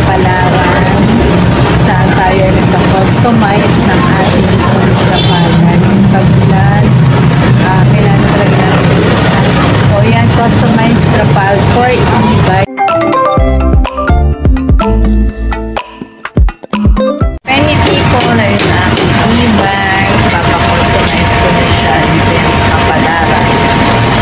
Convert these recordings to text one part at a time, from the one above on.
Kapalaran, saan tayo nagka-customize ng ating trapalan. Yung paglan, kailangan talaga natin. So, yan, customized trapal for e-bike. Many people na yun na e-bike, papakustomize ko na dyan sa Kapalaran.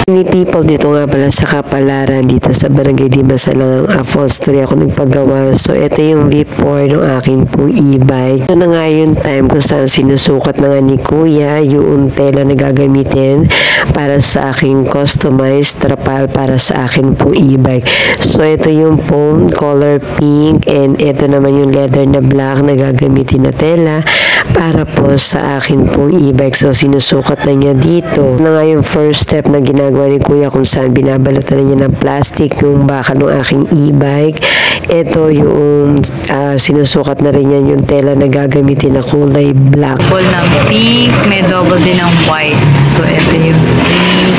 Many people dito nga pala sa Kapalaran, dito sa Barangay Dimasalang Apostoli ako nagpagawa. So, ito yung V4 ng aking pong e-bike. Ito na nga yung time kung saan sinusukat na nga ni Kuya yung tela na gagamitin para sa aking customized trapal para sa akin pong e-bike. So, ito yung pong color pink and ito naman yung leather na black na gagamitin na tela para po sa akin pong e-bike. So, sinusukat na niya dito. Ito na nga yung first step na ginagawa ni Kuya kung saan binabalatan na niya ng plastic yung bakal ng aking e-bike. Ito yung sinusukat na rin yan yung tela na gagamitin na kulay black. Double ng pink, may double din ng white. So, ito yung pink.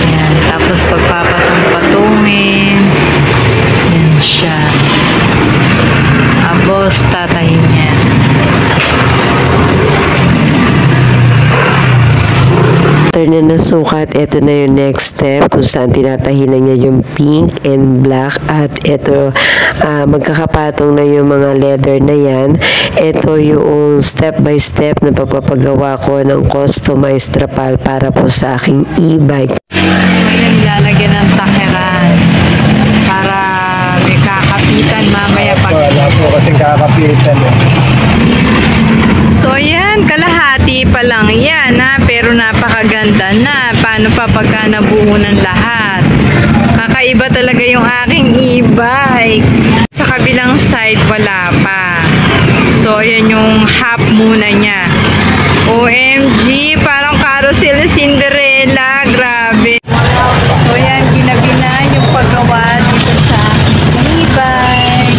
Ayan. Tapos, pagpapatong-patungin. Yan siya. Tapos, tatahin niya. After na nasukat, ito na yung next step kung saan tinatahin na niya yung pink and black at ito magkakapatong na yung mga leather na yan. Ito yung step by step na pagpapagawa ko ng customized trapal para po sa aking e-bike. Ngayon, nilalagyan ng takeran para may kakapitan mamaya pag... Wala po kasing kakapitan eh. So, yan, kalahati pa lang yan, ha? Pero napakaganda na. Paano pa pagka nabuo ng lahat? Kakaiba talaga yung aking e-bike. Sa kabilang side, wala pa. So, yan yung half muna niya. OMG, parang carousel na Cinderella. Grabe. So, yan, ginabi na yung paggawa dito sa e-bike.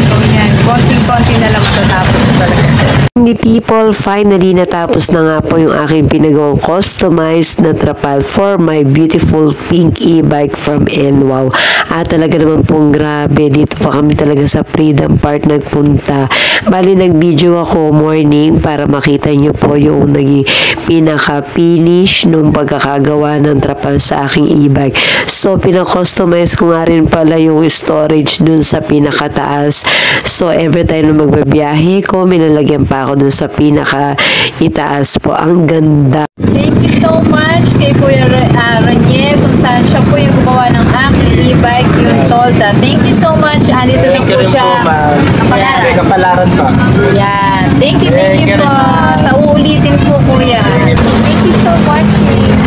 So, yan, konting-konti na lang tapos talaga. Many people, finally natapos na nga po yung aking pinagawang customized na trapal for my beautiful pink e-bike from NWOW. At talaga naman pong grabe, dito pa kami talaga sa Freedom Park nagpunta. Bali nag-video ako morning para makita nyo po yung naging pinaka-finish nung pagkakagawa ng trapal sa aking e-bike. So pinakustomize ko nga rin pala yung storage dun sa pinakataas. So every time na magbabiyahe ko, milalagyan pa ako dun sa pinaka-itaas po. Ang ganda. Thank you so much kay Kuya Raniel kung saan siya po yung gumawa ng aking e-bike, yung Tolda. Thank you so much. Andito lang po siya. Kapalaran. Kapalaran pa. Yan. Thank you po. Sa uulitin po, Kuya. Thank you for watching.